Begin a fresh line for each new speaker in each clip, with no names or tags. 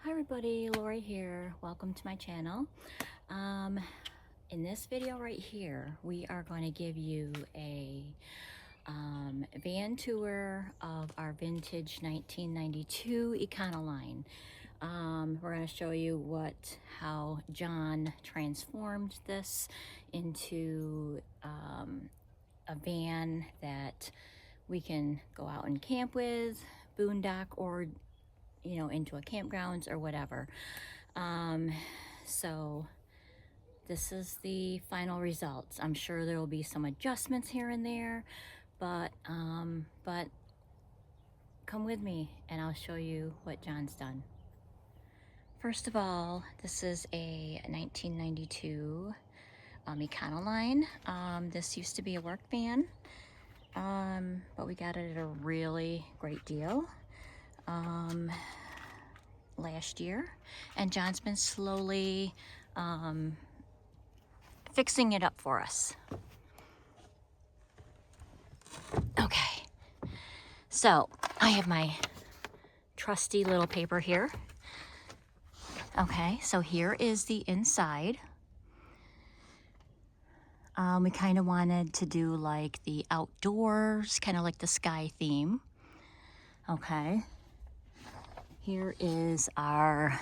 Hi everybody, Lori here. Welcome to my channel. In this video right here, we are going to give you a van tour of our vintage 1992 Econoline. We're going to show you how John transformed this into a van that we can go out and camp with, boondock, or into a campgrounds or whatever. So this is the final results. I'm sure there will be some adjustments here and there, but come with me and I'll show you what John's done. First of all, this is a 1992 Econoline. This used to be a work van, but we got it at a really great deal last year, and John's been slowly fixing it up for us. Okay, so I have my trusty little paper here. Okay, so here is the inside. We kind of wanted to do like the outdoors, kind of like the sky theme. Okay, here is our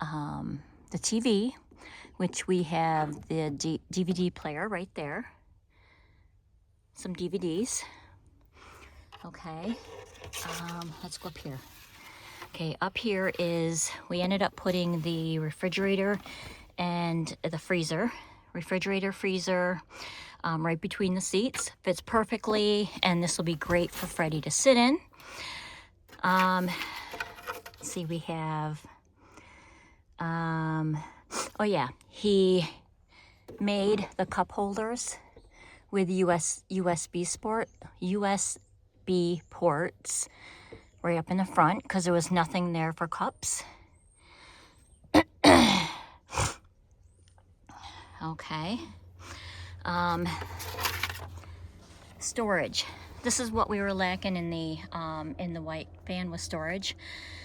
the TV, which we have the DVD player right there. Some DVDs. Okay, let's go up here. Okay, up here is, we ended up putting the refrigerator and the freezer. Refrigerator, freezer, right between the seats. Fits perfectly, and this will be great for Freddie to sit in. See, we have, oh yeah, he made the cup holders with USB ports right up in the front, because there was nothing there for cups. Okay. Storage. This is what we were lacking in the white van, was storage.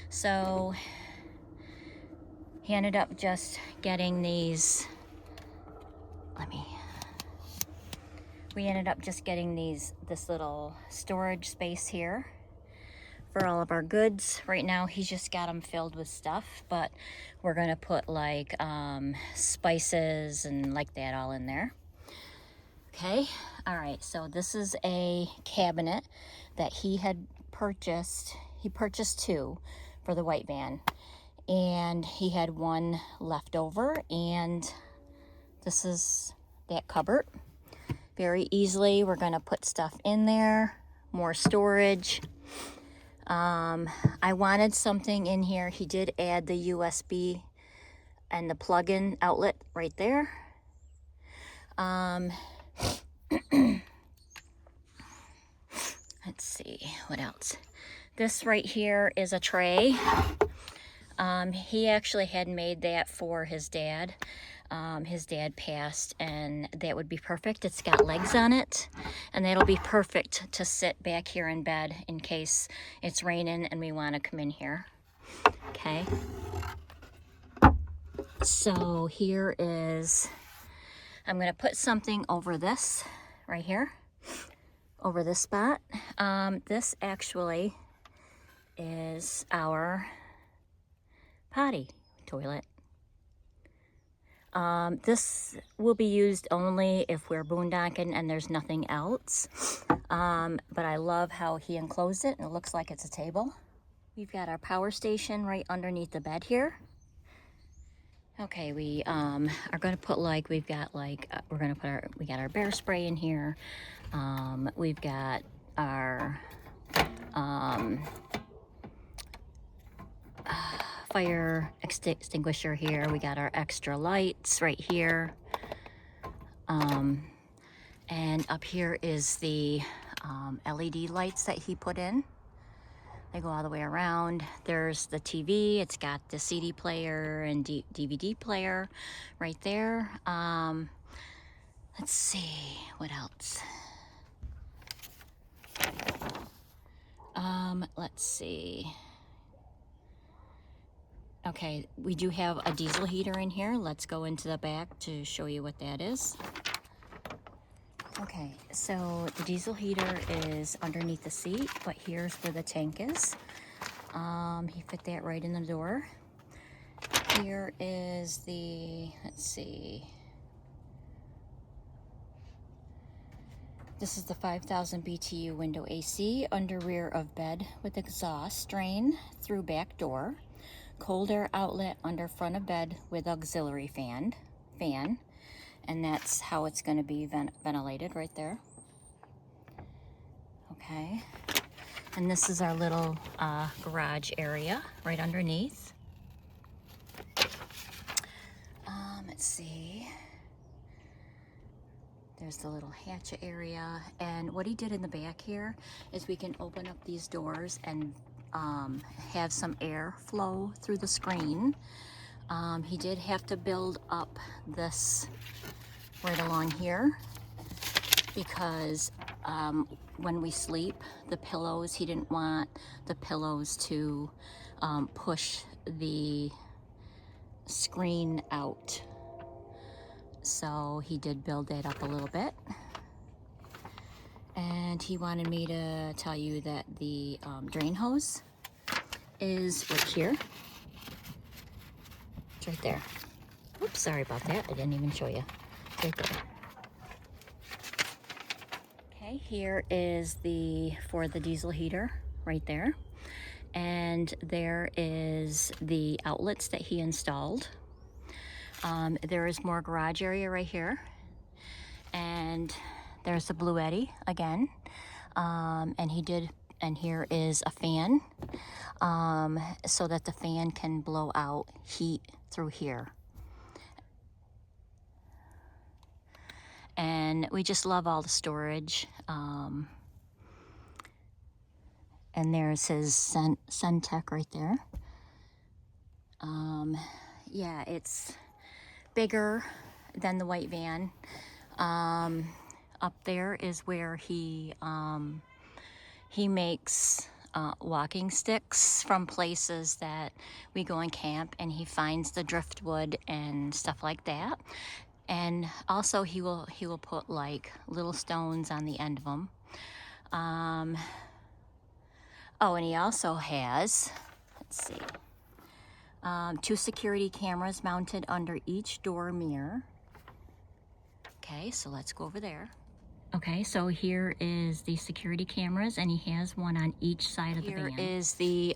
So he ended up just getting these. We ended up just getting this little storage space here for all of our goods. Right now he's just got them filled with stuff, but we're gonna put like spices and like that all in there. Okay, all right, so this is a cabinet that he had purchased. He purchased two for the white van, and he had one left over, and this is that cupboard. Very easily, we're gonna put stuff in there, more storage. I wanted something in here. He did add the USB and the plug-in outlet right there. Let's see, what else? This right here is a tray. He actually had made that for his dad. His dad passed, and that would be perfect. It's got legs on it, and that'll be perfect to sit back here in bed in case it's raining and we want to come in here. Okay. So here is, I'm going to put something over this right here, over this spot. This actually is our potty toilet. This will be used only if we're boondocking and there's nothing else. But I love how he enclosed it, and it looks like it's a table. We've got our power station right underneath the bed here. Okay, we are going to put like, we got our bear spray in here. We've got our fire extinguisher here. We got our extra lights right here. And up here is the LED lights that he put in. They go all the way around. There's the TV. It's got the CD player and DVD player right there. Let's see, what else? Let's see. Okay, we do have a diesel heater in here. Let's go into the back to show you what that is. Okay, so the diesel heater is underneath the seat, but here's where the tank is. He fit that right in the door. Here is the, let's see. This is the 5,000 BTU window AC under rear of bed with exhaust drain through back door. Cold air outlet under front of bed with auxiliary fan. And that's how it's going to be ventilated right there. Okay. And this is our little garage area right underneath. Let's see. There's the little hatchet area. And what he did in the back here is we can open up these doors and have some air flow through the screen. He did have to build up this right along here because when we sleep, the pillows, he didn't want the pillows to push the screen out. So he did build that up a little bit. And he wanted me to tell you that the drain hose is right here. It's right there. Oops, sorry about that. I didn't even show you. It's right there. Okay, here is for the diesel heater right there. And there is the outlets that he installed. There is more garage area right here. And there's the Bluetti again. And here is a fan so that the fan can blow out heat through here. And we just love all the storage. And there's his Centec right there. Yeah, it's bigger than the white van. Up there is where he makes walking sticks from places that we go and camp, and he finds the driftwood and stuff like that. And also he will put like little stones on the end of them. Oh, and he also has, let's see, 2 security cameras mounted under each door mirror. Okay, so let's go over there. Okay, so here is the security cameras, and he has one on each side of the van. Here is the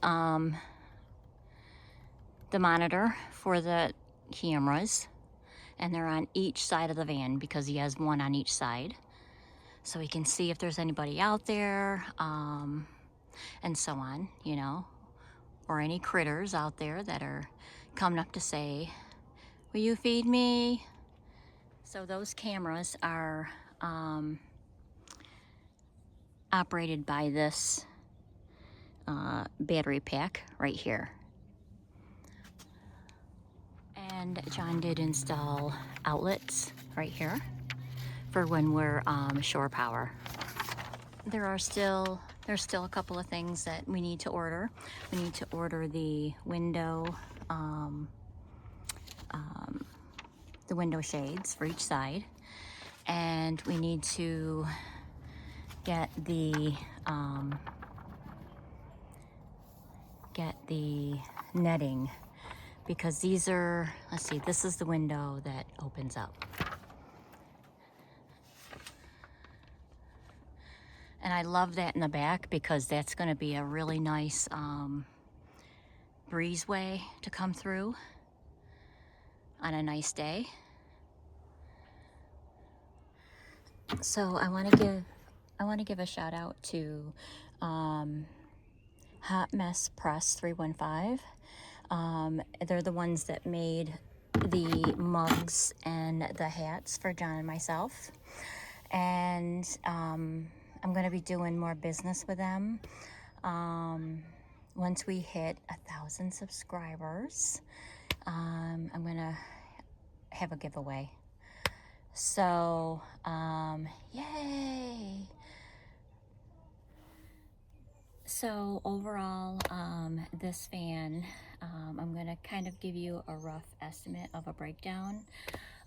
monitor for the cameras, and they're on each side of the van because he has one on each side. So he can see if there's anybody out there, and so on, you know, or any critters out there that are coming up to say, will you feed me? So those cameras are operated by this battery pack right here. And John did install outlets right here for when we're shore power. There's still a couple of things that we need to order. We need to order the window shades for each side, and we need to get the netting, because these are, let's see, this is the window that opens up. And I love that in the back because that's going to be a really nice breezeway to come through on a nice day. So I want to give a shout out to Hot Mess Press 315. They're the ones that made the mugs and the hats for John and myself. And I'm going to be doing more business with them. Once we hit 1,000 subscribers, I'm going to have a giveaway. So, yay! So overall, this van I'm gonna kind of give you a rough estimate of a breakdown.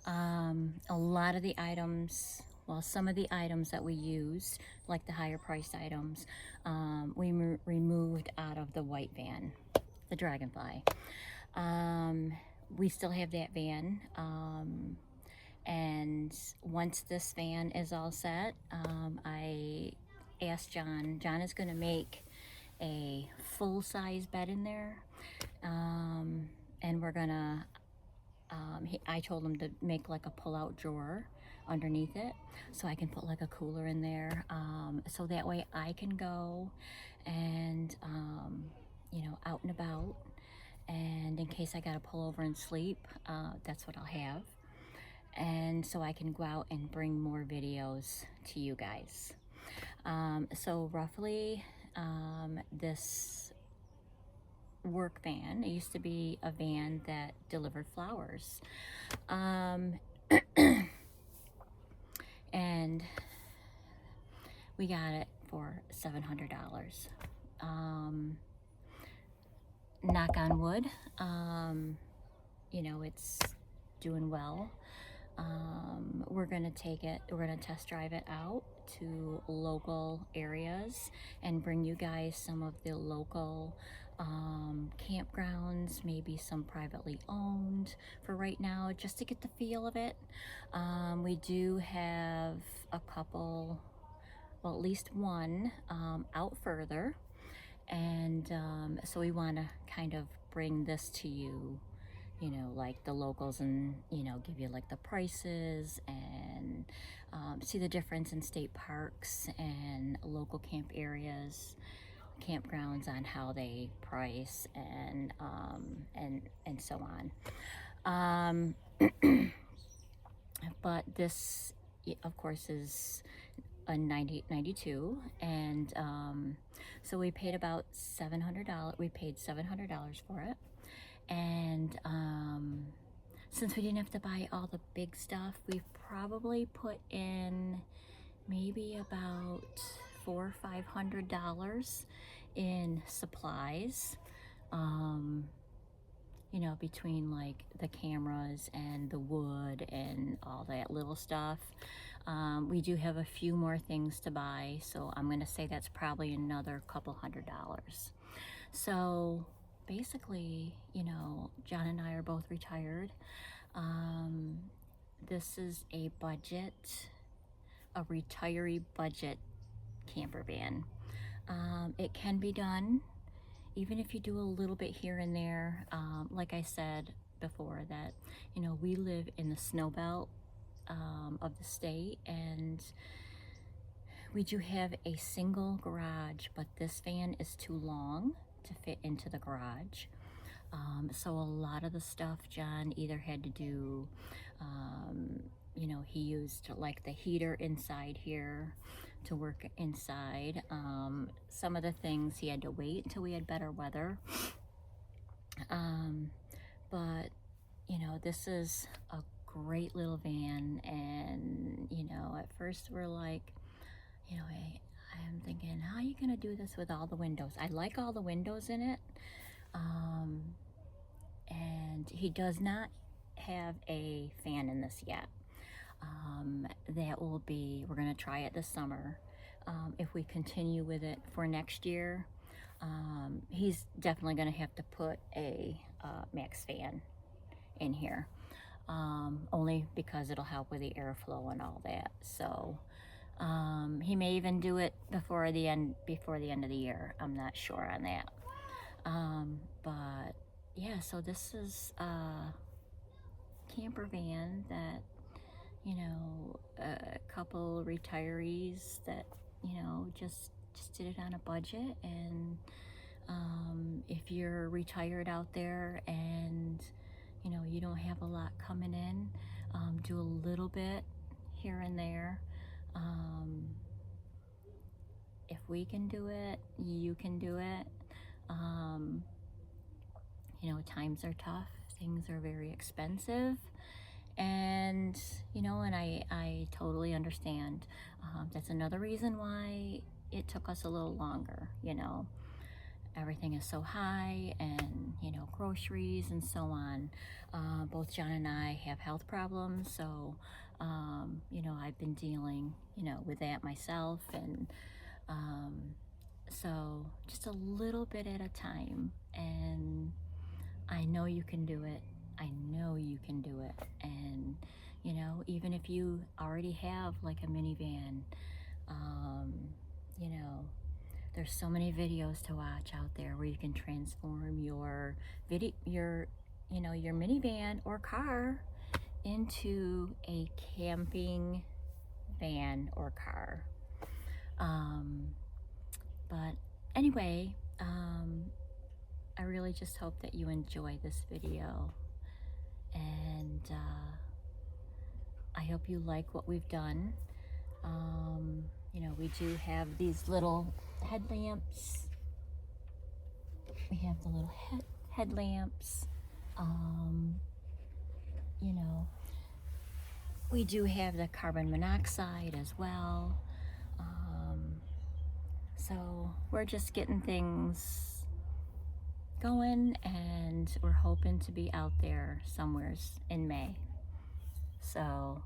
A lot of the items, well, some of the items that we used, like the higher priced items, we removed out of the white van, the Dragonfly. We still have that van, and once this van is all set, I asked John is going to make a full-size bed in there, and we're gonna I told him to make like a pull-out drawer underneath it, so I can put like a cooler in there, so that way I can go and you know, out and about, and in case I gotta pull over and sleep, that's what I'll have, and so I can go out and bring more videos to you guys. So roughly, this work van, it used to be a van that delivered flowers, and we got it for $700. Knock on wood, you know, it's doing well. We're gonna take it, we're gonna test drive it out to local areas and bring you guys some of the local campgrounds, maybe some privately owned for right now, just to get the feel of it. We do have a couple, well, at least one out further, and so we want to kind of bring this to you, you know, like the locals, and, you know, give you like the prices and see the difference in state parks and local camp areas, campgrounds, on how they price and so on. But this, of course, is a 92, and so we paid about $700. We paid $700 for it, and since we didn't have to buy all the big stuff, we've probably put in maybe about $400 or $500 in supplies, you know, between like the cameras and the wood and all that little stuff. We do have a few more things to buy, so I'm gonna say that's probably another couple $100. So basically, you know, John and I are both retired. This is a budget, a retiree budget camper van. It can be done, even if you do a little bit here and there. Like I said before, that, you know, we live in the snow belt of the state, and we do have a single garage, but this van is too long to fit into the garage. So a lot of the stuff John either had to do, you know, he used like the heater inside here to work inside. Some of the things he had to wait until we had better weather. But, you know, this is a great little van, and, you know, at first we're like, you know, I'm thinking, how are you gonna do this with all the windows? I like all the windows in it, and he does not have a fan in this yet. That will be, we're gonna try it this summer. If we continue with it for next year, he's definitely gonna have to put a max fan in here, only because it'll help with the airflow and all that. So he may even do it before the end of the year. I'm not sure on that. But yeah, so this is a camper van that, you know, a couple retirees that, you know, just did it on a budget. And if you're retired out there and, you know, you don't have a lot coming in, do a little bit here and there. If we can do it, you can do it. You know, times are tough, things are very expensive, and, you know, and I totally understand. That's another reason why it took us a little longer. You know, everything is so high, and, you know, know, groceries and so on. Both John and I have health problems, so you know, I've been dealing, you know, with that myself, and so just a little bit at a time. And I know you can do it. I know you can do it. And you know, even if you already have like a minivan, you know, there's so many videos to watch out there where you can transform your you know, your minivan or car into a camping van or car. But anyway, I really just hope that you enjoy this video, and I hope you like what we've done. You know, we do have these little headlamps. We have the little headlamps. You know, we do have the carbon monoxide as well. So we're just getting things going, and we're hoping to be out there somewheres in May. So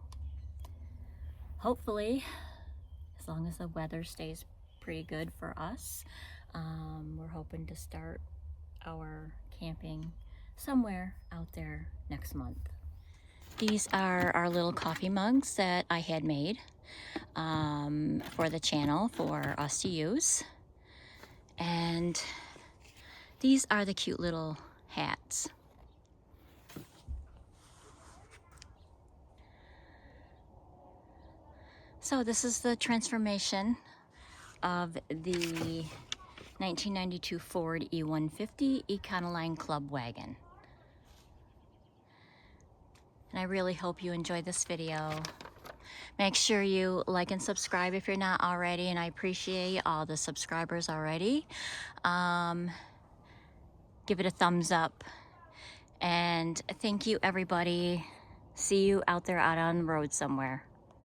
hopefully, as long as the weather stays pretty good for us, we're hoping to start our camping somewhere out there next month. These are our little coffee mugs that I had made for the channel for us to use. And these are the cute little hats. So this is the transformation of the 1992 Ford E150 Econoline Club Wagon. And I really hope you enjoyed this video. Make sure you like and subscribe if you're not already, and I appreciate all the subscribers already. Give it a thumbs up, and thank you everybody. See you out there out on the road somewhere.